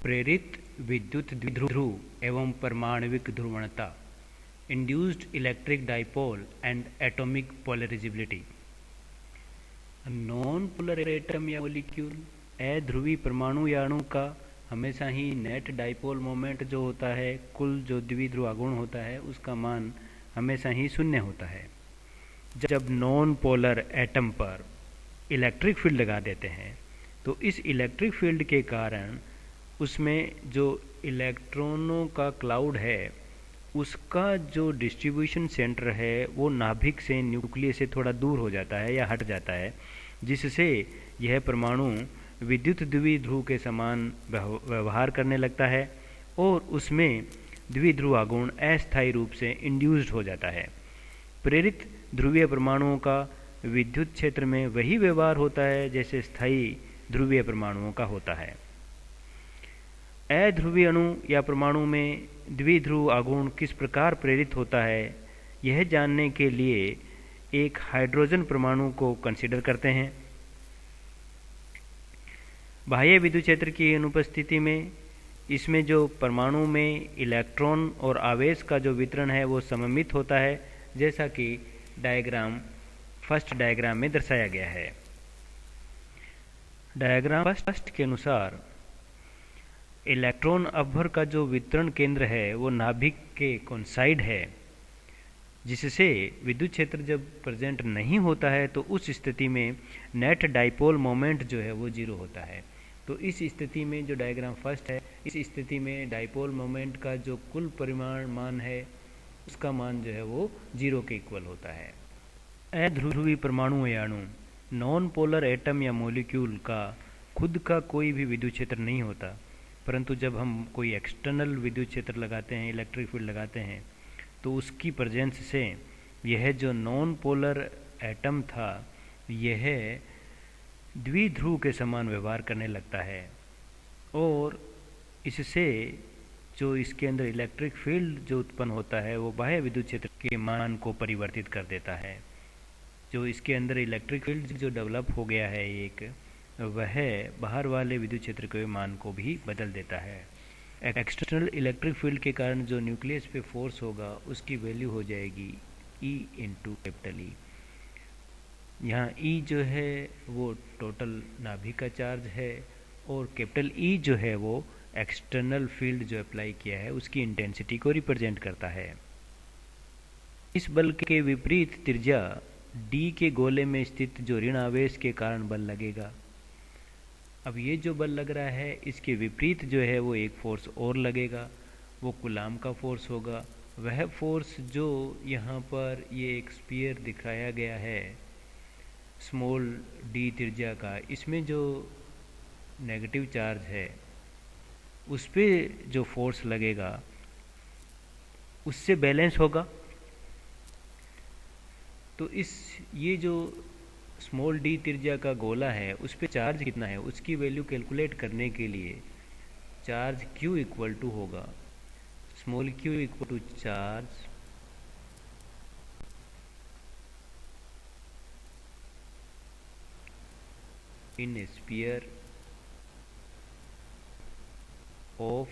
प्रेरित विद्युत द्विध्रुव एवं परमाणविक ध्रुवणता, induced electric dipole and atomic polarisability. Non polar atom या मॉलिक्यूल, अध्रुवी परमाणु या अणु का हमेशा ही नेट डाइपोल मोमेंट जो होता है, कुल जो द्विध्रुव आघूर्ण होता है, उसका मान हमेशा ही शून्य होता है। जब नॉन पोलर एटम पर इलेक्ट्रिक फील्ड लगा देते हैं तो इस इलेक्ट्रिक फील्ड के कारण उसमें जो इलेक्ट्रॉनों का क्लाउड है उसका जो डिस्ट्रीब्यूशन सेंटर है वो नाभिक से, न्यूक्लियस से थोड़ा दूर हो जाता है या हट जाता है, जिससे यह परमाणु विद्युत द्विध्रुव के समान व्यवहार करने लगता है और उसमें द्विध्रुव आघूर्ण अस्थायी रूप से इंड्यूस्ड हो जाता है। प्रेरित ध्रुवीय परमाणुओं का विद्युत क्षेत्र में वही व्यवहार होता है जैसे स्थायी ध्रुवीय परमाणुओं का होता है। अध्रुवीय अणु या परमाणु में द्विध्रुव आघूर्ण किस प्रकार प्रेरित होता है, यह जानने के लिए एक हाइड्रोजन परमाणु को कंसीडर करते हैं। बाह्य विद्युत क्षेत्र की अनुपस्थिति में इसमें जो परमाणु में इलेक्ट्रॉन और आवेश का जो वितरण है वो सममित होता है, जैसा कि फर्स्ट डायग्राम में दर्शाया गया है। डायग्राम फर्स्ट के अनुसार इलेक्ट्रॉन अपभर का जो वितरण केंद्र है वो नाभिक के कोनसाइड है, जिससे विद्युत क्षेत्र जब प्रेजेंट नहीं होता है तो उस स्थिति में नेट डाइपोल मोमेंट जो है वो जीरो होता है। तो इस स्थिति में जो डायग्राम फर्स्ट है, इस स्थिति में डाइपोल मोमेंट का जो कुल परिमाण मान है उसका मान जो है वो जीरो के इक्वल होता है। अध्रुवी परमाणु या अणु, नॉन पोलर एटम या मॉलिक्यूल का खुद का कोई भी विद्युत क्षेत्र नहीं होता, परंतु जब हम कोई एक्सटर्नल विद्युत क्षेत्र लगाते हैं, इलेक्ट्रिक फील्ड लगाते हैं, तो उसकी प्रेजेंस से यह जो नॉन पोलर एटम था यह द्विध्रुव के समान व्यवहार करने लगता है और इससे जो इसके अंदर इलेक्ट्रिक फील्ड जो उत्पन्न होता है वो बाह्य विद्युत क्षेत्र के मान को परिवर्तित कर देता है। जो इसके अंदर इलेक्ट्रिक फील्ड जो डेवलप हो गया है एक, वह बाहर वाले विद्युत क्षेत्र के मान को भी बदल देता है। एक्सटर्नल इलेक्ट्रिक फील्ड के कारण जो न्यूक्लियस पे फोर्स होगा उसकी वैल्यू हो जाएगी E इंटू कैपिटल E। यहाँ E जो है वो टोटल नाभिक का चार्ज है और कैपिटल E जो है वो एक्सटर्नल फील्ड जो अप्लाई किया है उसकी इंटेंसिटी को रिप्रेजेंट करता है। इस बल के विपरीत त्रिज्या D के गोले में स्थित जो ऋण आवेश के कारण बल लगेगा। अब ये जो बल लग रहा है इसके विपरीत जो है वो एक फोर्स और लगेगा, वो कूलाम का फोर्स होगा। वह फोर्स जो यहाँ पर ये एक स्फीयर दिखाया गया है स्मॉल d त्रिज्या का, इसमें जो नेगेटिव चार्ज है उस पर जो फोर्स लगेगा उससे बैलेंस होगा। तो ये जो स्मॉल d त्रिज्या का गोला है उस पे चार्ज कितना है उसकी वैल्यू कैलकुलेट करने के लिए चार्ज q इक्वल टू होगा small q equal to charge in sphere of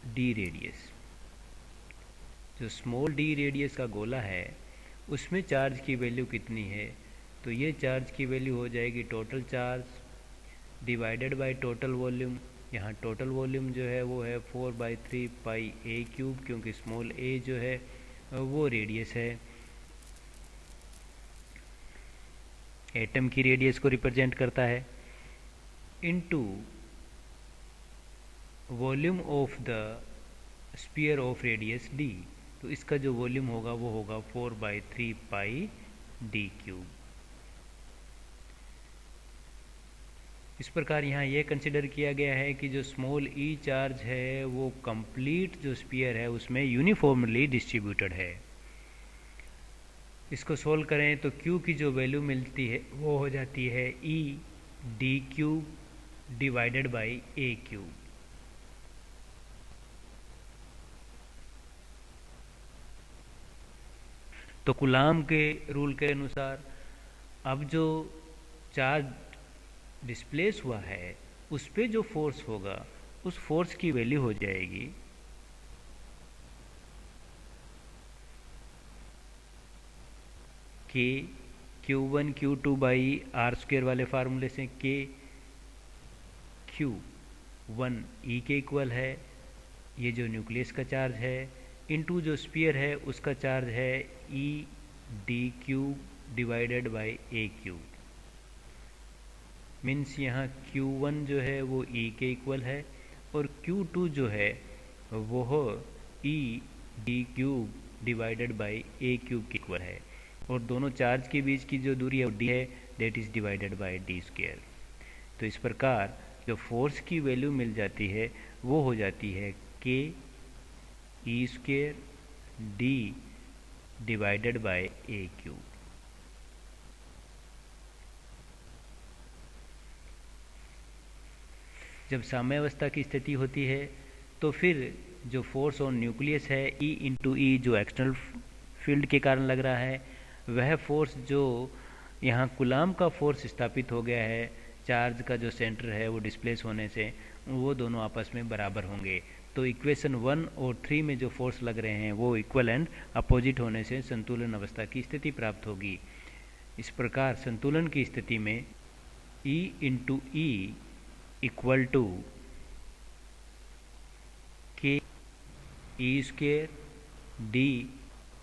d radius. जो स्मॉल d रेडियस का गोला है उसमें चार्ज की वैल्यू कितनी है, तो ये चार्ज की वैल्यू हो जाएगी total charge divided by total volume. यहाँ टोटल वॉल्यूम जो है वो है 4/3 पाई a क्यूब, क्योंकि स्मॉल a जो है वो रेडियस है, एटम की रेडियस को रिप्रेजेंट करता है, into volume of the sphere of radius d। तो इसका जो वॉल्यूम होगा वो होगा 4/3 पाई d क्यूब। इस प्रकार यहाँ ये कंसिडर किया गया है कि जो स्मॉल e चार्ज है वो कंप्लीट जो स्फीयर है उसमें यूनिफॉर्मली डिस्ट्रीब्यूटेड है। इसको सोल्व करें तो q की जो वैल्यू मिलती है वो हो जाती है E d cube divided by a cube. तो कूलाम के रूल के अनुसार अब जो चार्ज डिस्प्लेस हुआ है उस पे जो फोर्स होगा उस फोर्स की वैल्यू हो जाएगी के Q1 Q2 by are square वाले फार्मूले से के Q1 E के इक्वल है, ये जो न्यूक्लियस का चार्ज है, इनटू जो स्फीयर है उसका चार्ज है E D cube divided by a cube. Means यहाँ Q1 जो है वो E के इक्वल है और Q2 जो है वो E D cube divided by a cube के इक्वल है, और दोनों चार्ज के बीच की जो दूरी है वो डी है, that is divided by D square. तो इस प्रकार जो फोर्स की वैल्यू मिल जाती है वो हो जाती है k e square d divided by a cube. जब साम्यावस्था की स्थिति होती है तो फिर जो फोर्स ऑन न्यूक्लियस है E इंटू ई, जो एक्सटर्नल फील्ड के कारण लग रहा है, वह फोर्स जो यहाँ कुलाम का फोर्स स्थापित हो गया है चार्ज का जो सेंटर है वो डिस्प्लेस होने से, वो दोनों आपस में बराबर होंगे। तो इक्वेशन 1 और 3 में जो फोर्स लग रहे हैं वो इक्वल एंड अपोजिट होने से संतुलन अवस्था की स्थिति प्राप्त होगी। इस प्रकार संतुलन की स्थिति में E into e equal to k e square d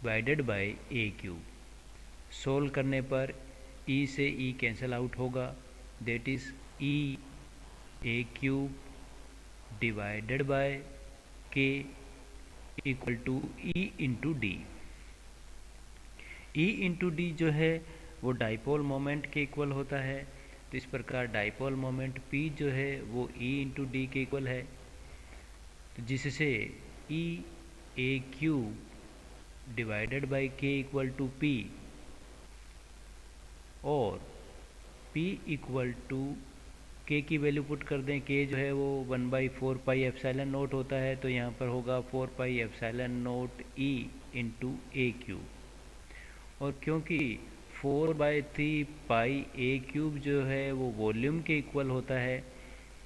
divided by a cube. Solve करने पर E से E कैंसिल आउट होगा, that is E a cube divided by k equal to E into d. E into d जो है वो dipole moment के equal होता है, तो इस प्रकार डाइपोल मोमेंट P जो है वो E इंटू डी के इक्वल है, तो जिससे E a cube divided by के इक्वल टू P और P इक्वल टू के की वैल्यू पुट कर दें, के जो है वो 1/4 पाई एप्सिलॉन नोट होता है, तो यहाँ पर होगा 4 pi epsilon naught E into a cube. और क्योंकि 4/3 पाई ए क्यूब जो है वो वॉल्यूम के इक्वल होता है,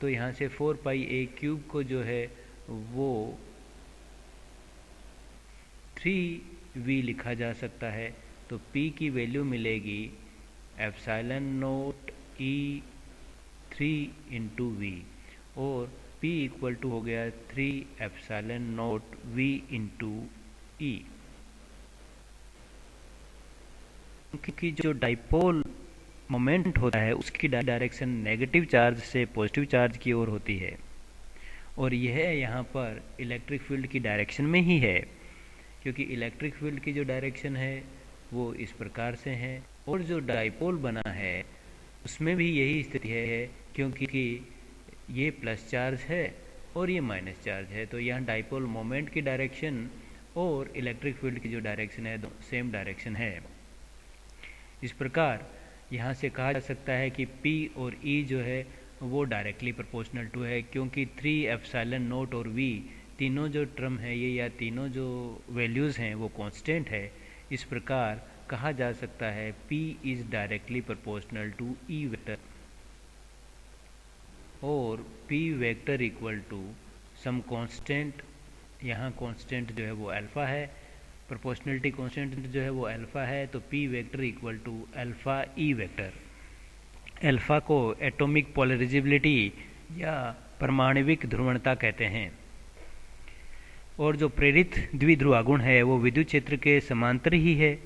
तो यहाँ से 4 पाई ए क्यूब को जो है वो 3V लिखा जा सकता है। तो P की वैल्यू मिलेगी epsilon naught E 3 into V, और P इक्वल टू हो गया 3 epsilon naught V into E. क्योंकि जो डाइपोल मोमेंट होता है उसकी डायरेक्शन नेगेटिव चार्ज से पॉजिटिव चार्ज की ओर होती है, और यह यहाँ पर इलेक्ट्रिक फील्ड की डायरेक्शन में ही है, क्योंकि इलेक्ट्रिक फील्ड की जो डायरेक्शन है वो इस प्रकार से है, और जो डाइपोल बना है उसमें भी यही स्थिति है, क्योंकि ये प्लस चार्ज है और ये माइनस चार्ज है, तो यहाँ डाइपोल मोमेंट की डायरेक्शन और इलेक्ट्रिक फील्ड की जो डायरेक्शन है सेम डायरेक्शन है। इस प्रकार यहाँ से कहा जा सकता है कि P और E जो है वो डायरेक्टली प्रोपोर्शनल टू है, क्योंकि 3 एप्सिलॉन नोट और V तीनों जो टर्म है ये, या तीनों जो वैल्यूज़ हैं वो कांस्टेंट है। इस प्रकार कहा जा सकता है P is directly proportional to E vector, और P vector equal to some constant, यहाँ कांस्टेंट जो है वो अल्फ़ा है, प्रोपोर्शनलिटी कांस्टेंट जो है वो अल्फ़ा है, तो P vector equal to alpha E vector. Alpha को एटॉमिक पोलराइजेबिलिटी या परमाणविक ध्रुवणता कहते हैं, और जो प्रेरित द्विध्रुव आघूर्ण है वो विद्युत क्षेत्र के समांतर ही है,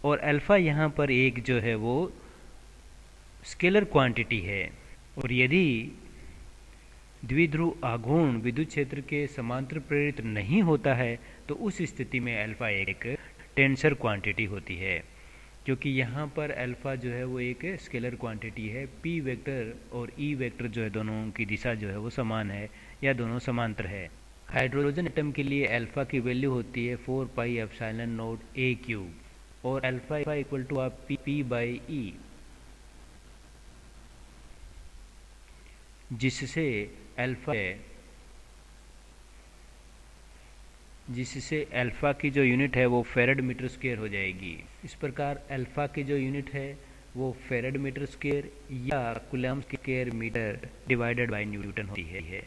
और अल्फ़ा यहाँ पर एक जो है वो स्केलर क्वांटिटी है, और यदि द्विध्रुव आघूर्ण विद्युत क्षेत्र के समांतर प्रेरित नहीं होता है तो उस स्थिति में अल्फ़ा एक टेंसर क्वांटिटी होती है, क्योंकि यहाँ पर अल्फ़ा जो है वो एक स्केलर क्वांटिटी है। P वेक्टर और E वेक्टर जो है दोनों की दिशा जो है वो समान है या दोनों समांतर है। हाइड्रोजन एटम के लिए अल्फ़ा की वैल्यू होती है 4 पाई एप्सिलॉन नोट ए क्यूब, और अल्फ़ा इक्वल टू आप P बाई E, जिससे अल्फ़ा की जो यूनिट है वो फेरेड मीटर स्क्वायर हो जाएगी। इस प्रकार अल्फ़ा की जो यूनिट है वो फेरेड मीटर स्क्वायर या coulomb square metre divided by newton होती है।